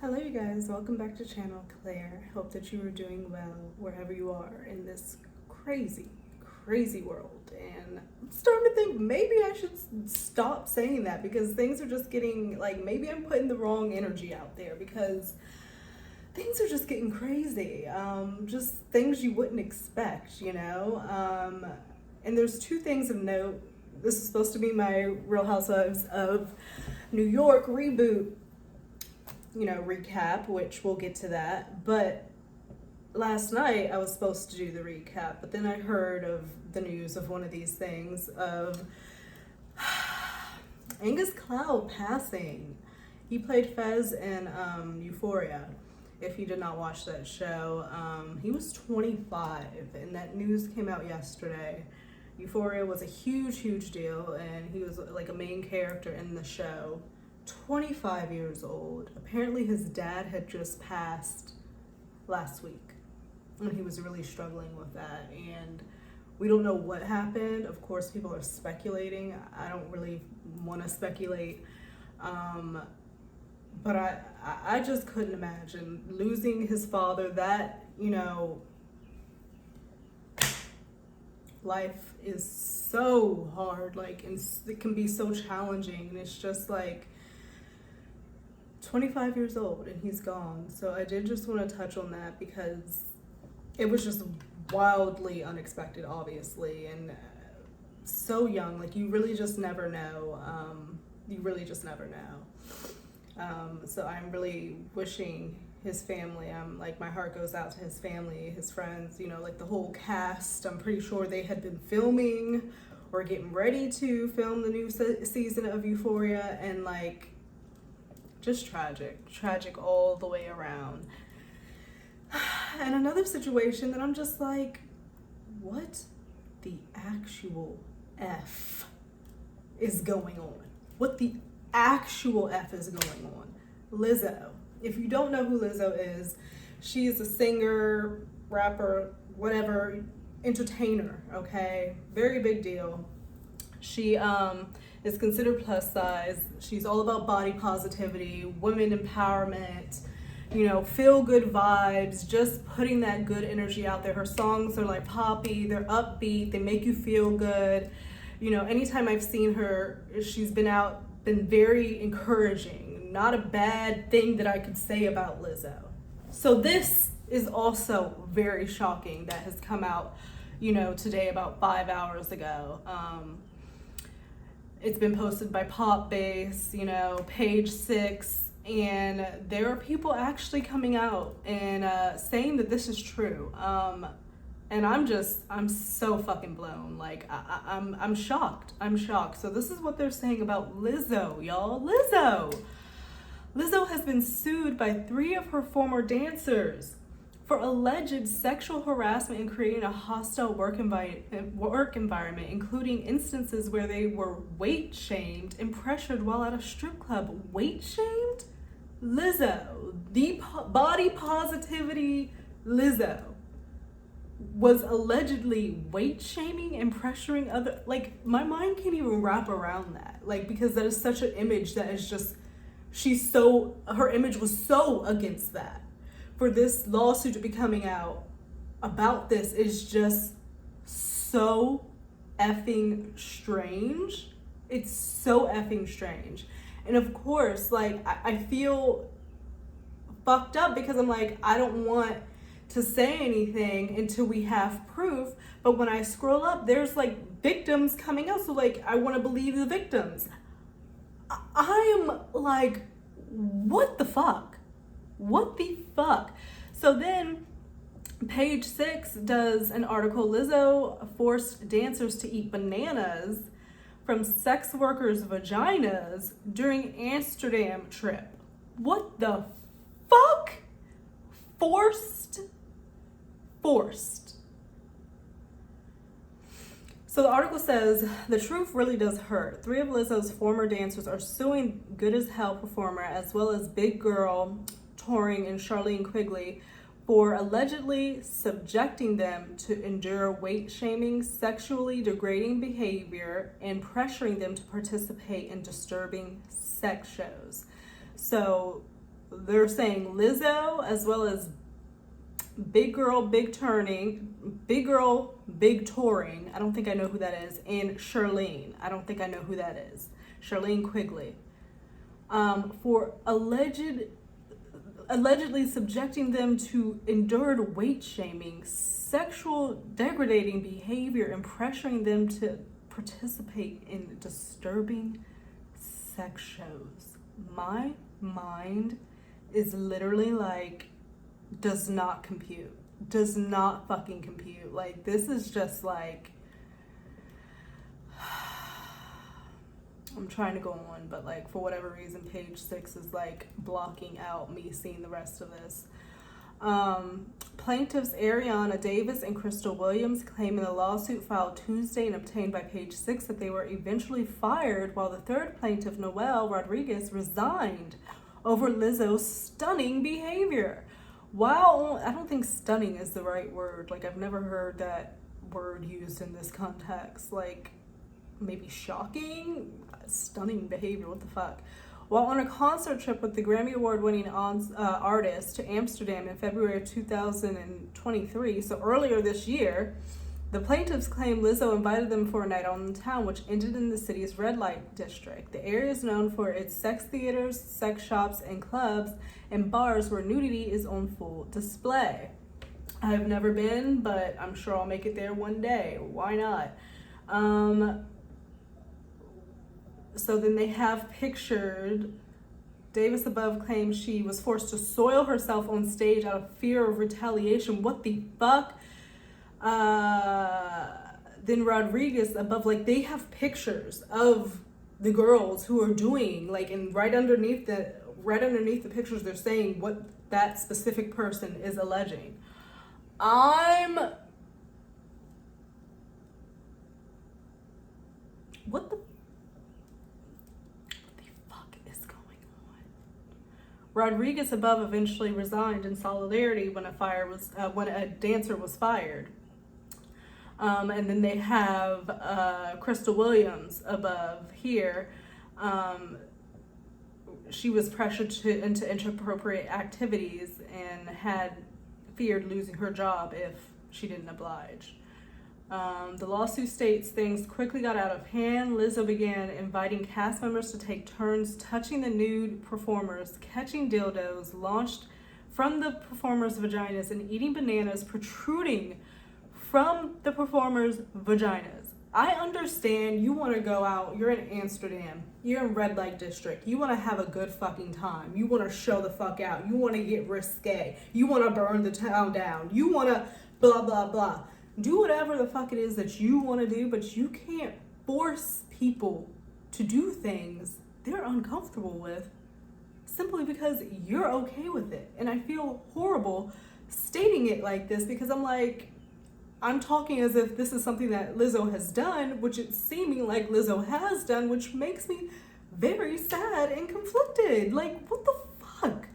Hello, you guys. Welcome back to Channel Claire. Hope that you are doing well wherever you are in this crazy, crazy world. And I'm starting to think maybe I should stop saying that because things are just getting like maybe I'm putting the wrong energy out there because things are just getting crazy. Just things you wouldn't expect. And there's two things of note. This is supposed to be my Real Housewives of New York reboot recap, which we'll get to that. But last night I was supposed to do the recap, but then I heard of the news of one of these things of Angus Cloud passing. He played Fez in Euphoria. If you did not watch that show, he was 25, and that news came out yesterday. Euphoria was a huge, huge deal, and he was like a main character in the show. 25 years old. Apparently his dad had just passed last week and he was really struggling with that, and we don't know what happened. Of course, people are speculating. I don't really want to speculate, but I just couldn't imagine losing his father. That life is so hard, like, and it can be so challenging, and it's just like 25 years old and he's gone. So I did just want to touch on that because it was just wildly unexpected, obviously, and so young. Like, you really just never know. So I'm really wishing his family, like, my heart goes out to his family, his friends, like the whole cast. I'm pretty sure they had been filming or getting ready to film the new season of Euphoria, and like, just tragic all the way around. And another situation that I'm just like, what the actual F is going on? What the actual F is going on? Lizzo. If you don't know who Lizzo is, she is a singer, rapper, whatever, entertainer, okay? Very big deal. She is considered plus size. She's all about body positivity, women empowerment, feel good vibes, just putting that good energy out there. Her songs are like poppy, they're upbeat, they make you feel good. Anytime I've seen her, she's been very encouraging. Not a bad thing that I could say about Lizzo. So this is also very shocking that has come out, today about 5 hours ago. It's been posted by Pop Base, Page 6, and there are people actually coming out and saying that this is true. And I'm so fucking blown. Like, I'm shocked. So this is what they're saying about Lizzo, y'all. Lizzo has been sued by 3 of her former dancers for alleged sexual harassment and creating a hostile work environment, including instances where they were weight shamed and pressured while at a strip club. Weight shamed? Lizzo, the body positivity Lizzo, was allegedly weight shaming and pressuring other, like, my mind can't even wrap around that, like, because that is such an image that is just, her image was so against that. For this lawsuit to be coming out about this is just so effing strange. It's so effing strange. And of course, like, I feel fucked up because I'm like, I don't want to say anything until we have proof. But when I scroll up, there's like victims coming out. So like, I want to believe the victims. I am like, what the fuck? What the fuck? So then Page 6 does an article, Lizzo forced dancers to eat bananas from sex workers' vaginas during Amsterdam trip. What the fuck? Forced. So the article says, the truth really does hurt. 3 of Lizzo's former dancers are suing Good as Hell performer as well as Big Girl touring and Charlene Quigley for allegedly subjecting them to endure weight shaming, sexually degrading behavior, and pressuring them to participate in disturbing sex shows. So they're saying Lizzo, as well as Big Girl, Big Touring. I don't think I know who that is. And Charlene. I don't think I know who that is. Charlene Quigley. For allegedly subjecting them to endured weight shaming, sexual degrading behavior, and pressuring them to participate in disturbing sex shows. My mind is literally like, does not compute. Does not fucking compute. Like, this is just like, I'm trying to go on, but like, for whatever reason, page 6 is like blocking out me seeing the rest of this. Plaintiffs Ariana Davis and Crystal Williams claim in a lawsuit filed Tuesday and obtained by page 6 that they were eventually fired, while the third plaintiff, Noelle Rodriguez, resigned over Lizzo's stunning behavior. While I don't think stunning is the right word. Like, I've never heard that word used in this context. Like, maybe shocking? Stunning behavior, what the fuck? While on a concert trip with the Grammy Award-winning artist to Amsterdam in February of 2023, so earlier this year, the plaintiffs claim Lizzo invited them for a night out in town, which ended in the city's red light district. The area is known for its sex theaters, sex shops, and clubs, and bars where nudity is on full display. I've never been, but I'm sure I'll make it there one day. Why not? So then they have pictured, Davis above claims she was forced to soil herself on stage out of fear of retaliation. What the fuck? Then Rodriguez above, like, they have pictures of the girls who are doing, like, and right underneath the pictures, they're saying what that specific person is alleging. What the fuck is going on? Rodriguez above eventually resigned in solidarity when a dancer was fired. And then they have Crystal Williams above here. She was pressured into inappropriate activities and had feared losing her job if she didn't oblige. The lawsuit states things quickly got out of hand. Lizzo began inviting cast members to take turns touching the nude performers, catching dildos launched from the performers' vaginas, and eating bananas protruding from the performers' vaginas. I understand you want to go out, you're in Amsterdam, you're in red light district, you want to have a good fucking time, you want to show the fuck out, you want to get risque, you want to burn the town down, you want to blah blah blah. Do whatever the fuck it is that you want to do, but you can't force people to do things they're uncomfortable with simply because you're okay with it. And I feel horrible stating it like this because I'm talking as if this is something that Lizzo has done, which it's seeming like Lizzo has done, which makes me very sad and conflicted. Like, what the fuck?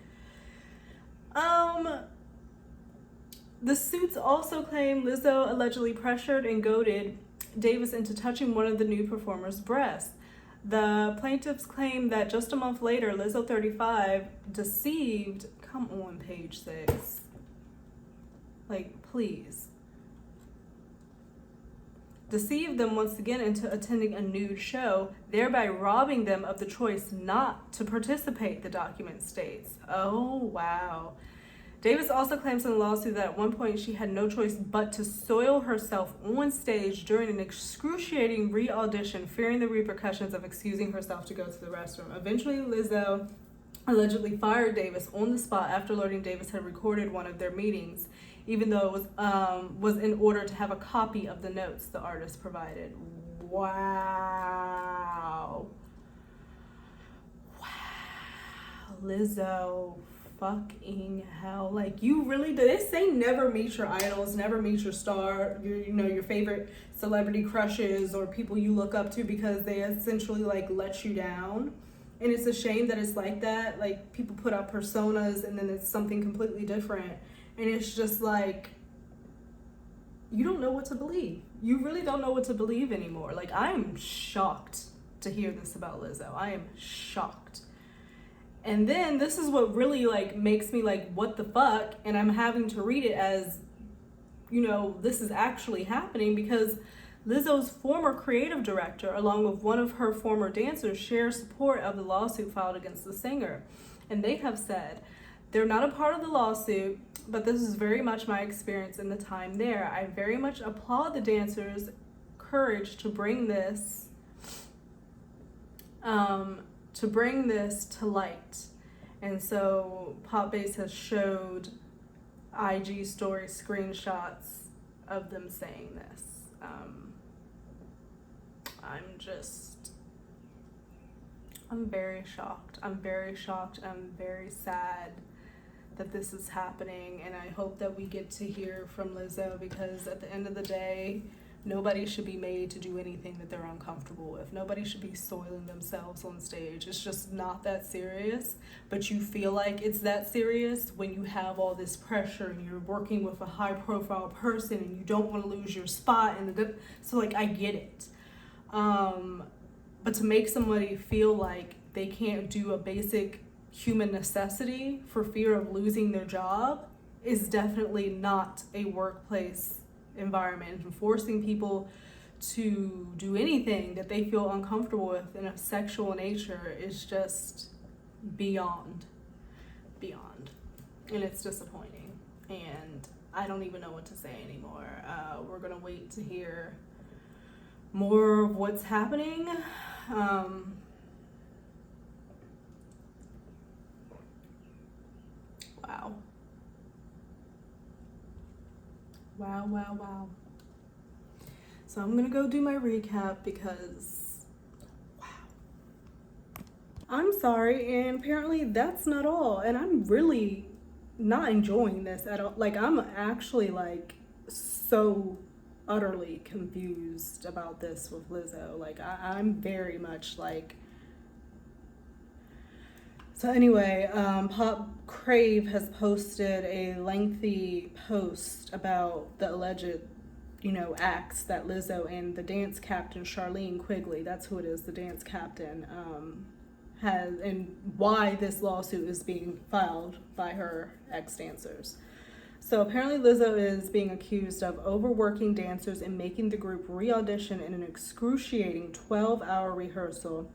The suits also claim Lizzo allegedly pressured and goaded Davis into touching one of the nude performer's breasts. The plaintiffs claim that just a month later, Lizzo 35 deceived, come on, page 6. Like, please. Deceived them once again into attending a nude show, thereby robbing them of the choice not to participate, the document states. Oh, wow. Davis also claims in the lawsuit that at one point she had no choice but to soil herself on stage during an excruciating re-audition, fearing the repercussions of excusing herself to go to the restroom. Eventually, Lizzo allegedly fired Davis on the spot after learning Davis had recorded one of their meetings, even though it was in order to have a copy of the notes the artist provided. Wow. Lizzo. Fucking hell. Like, you really do. They say never meet your idols, never meet your star, your favorite celebrity crushes or people you look up to, because they essentially like let you down. And it's a shame that it's like that. Like, people put out personas and then it's something completely different. And it's just like, you don't know what to believe. You really don't know what to believe anymore. Like, I am shocked to hear this about Lizzo. I am shocked. And then this is what really like makes me like, what the fuck? And I'm having to read it as, you know, this is actually happening, because Lizzo's former creative director, along with one of her former dancers, share support of the lawsuit filed against the singer. And they have said, they're not a part of the lawsuit, but this is very much my experience in the time there. I very much applaud the dancers' courage to bring this to light. And so Popbase has showed IG story screenshots of them saying this. I'm very shocked. I'm very shocked. I'm very sad that this is happening, and I hope that we get to hear from Lizzo, because at the end of the day, nobody should be made to do anything that they're uncomfortable with. Nobody should be soiling themselves on stage. It's just not that serious, but you feel like it's that serious when you have all this pressure and you're working with a high profile person and you don't want to lose your spot. So like, I get it. But to make somebody feel like they can't do a basic human necessity for fear of losing their job is definitely not a workplace environment. And forcing people to do anything that they feel uncomfortable with in a sexual nature is just beyond. And it's disappointing. And I don't even know what to say anymore. We're gonna wait to hear more of what's happening. Wow. So I'm gonna go do my recap because, wow. I'm sorry, and apparently that's not all. And I'm really not enjoying this at all. Like, I'm actually like so utterly confused about this with Lizzo. Like, I'm very much like. So anyway, Pop Crave has posted a lengthy post about the alleged, acts that Lizzo and the dance captain, Charlene Quigley, that's who it is, the dance captain, has, and why this lawsuit is being filed by her ex-dancers. So apparently Lizzo is being accused of overworking dancers and making the group re-audition in an excruciating 12-hour rehearsal.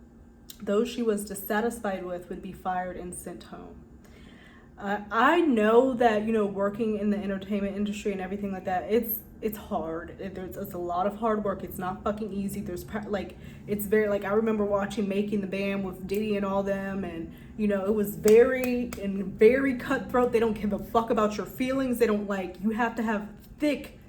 Those she was dissatisfied with would be fired and sent home. I know that, working in the entertainment industry and everything like that, it's hard. It's a lot of hard work. It's not fucking easy. It's very, I remember watching Making the Band with Diddy and all them, and, it was very cutthroat. They don't give a fuck about your feelings. They don't you have to have thick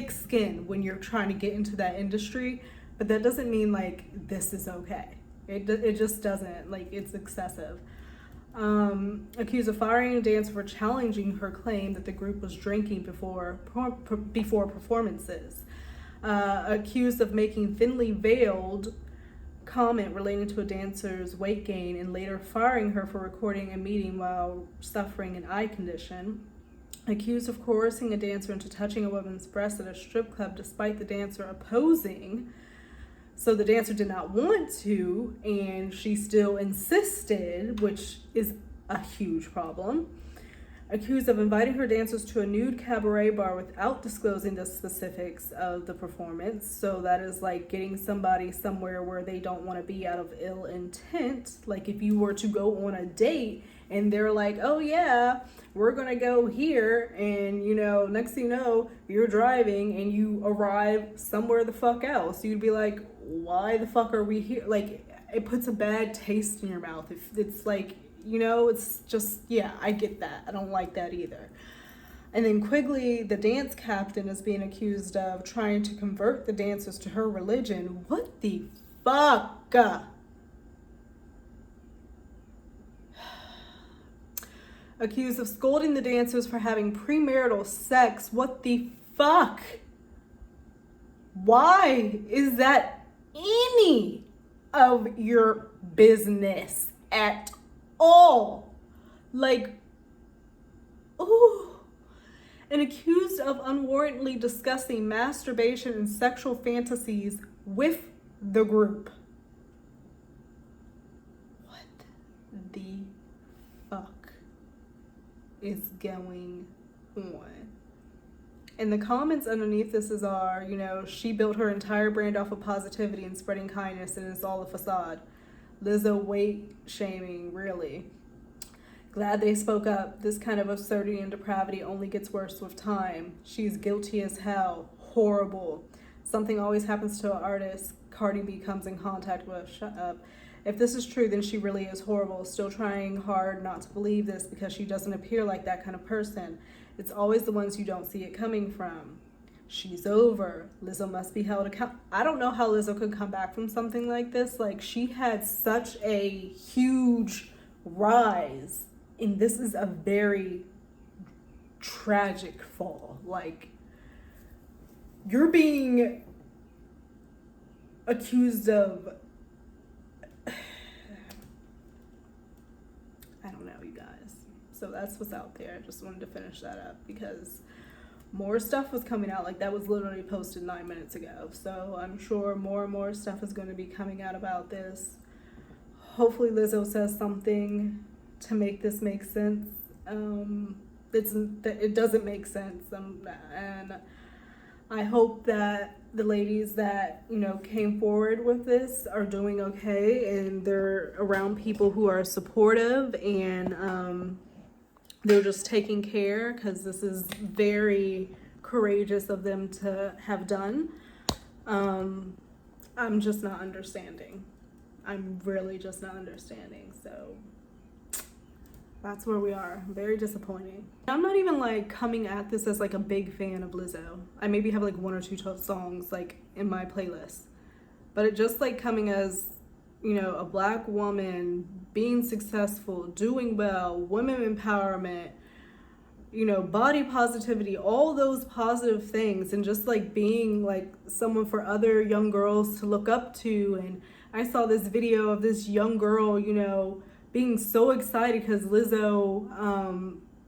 skin when you're trying to get into that industry, but that doesn't mean, this is okay. It just doesn't, it's excessive. Accused of firing a dancer for challenging her claim that the group was drinking before performances. Accused of making thinly veiled comment relating to a dancer's weight gain and later firing her for recording a meeting while suffering an eye condition. Accused of coercing a dancer into touching a woman's breast at a strip club despite the dancer opposing. So the dancer did not want to, and she still insisted, which is a huge problem. Accused of inviting her dancers to a nude cabaret bar without disclosing the specifics of the performance. So that is getting somebody somewhere where they don't want to be out of ill intent. Like if you were to go on a date and they're like, oh yeah, we're going to go here. And, next thing you know, you're driving and you arrive somewhere the fuck else. You'd be like, why the fuck are we here? It puts a bad taste in your mouth. If it's it's just, yeah, I get that. I don't like that either. And then Quigley, the dance captain, is being accused of trying to convert the dancers to her religion. What the fuck? Accused of scolding the dancers for having premarital sex. What the fuck? Why is that any of your business at all? Ooh. And accused of unwarrantedly discussing masturbation and sexual fantasies with the group. What the is going on? And the comments underneath this are, she built her entire brand off of positivity and spreading kindness, and it's all a facade. Lizzo weight shaming, really. Glad they spoke up. This kind of absurdity and depravity only gets worse with time. She's guilty as hell. Horrible. Something always happens to an artist Cardi B comes in contact with. Shut up. If this is true, then she really is horrible. Still trying hard not to believe this because she doesn't appear like that kind of person. It's always the ones you don't see it coming from. She's over. Lizzo must be held accountable. I don't know how Lizzo could come back from something like this. Like, she had such a huge rise, and this is a very tragic fall. Like, you're being accused of, I don't know, you guys. So that's what's out there. I just wanted to finish that up because more stuff was coming out. Like, that was literally posted 9 minutes ago. So I'm sure more and more stuff is going to be coming out about this. Hopefully Lizzo says something to make this make sense. It doesn't make sense. And I hope that the ladies that, came forward with this are doing okay, and they're around people who are supportive, and they're just taking care, because this is very courageous of them to have done. I'm just not understanding. I'm really just not understanding. So that's where we are. Very disappointing. I'm not even like coming at this as like a big fan of Lizzo. I maybe have like 1 or 2 songs like in my playlist, but it just like coming as, a Black woman being successful, doing well, women empowerment, body positivity, all those positive things, and just like being like someone for other young girls to look up to. And I saw this video of this young girl, being so excited because Lizzo,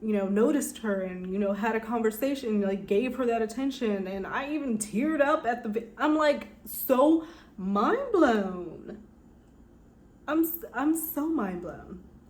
noticed her and, had a conversation, like gave her that attention. And I even teared up at I'm like so mind blown. I'm so mind blown.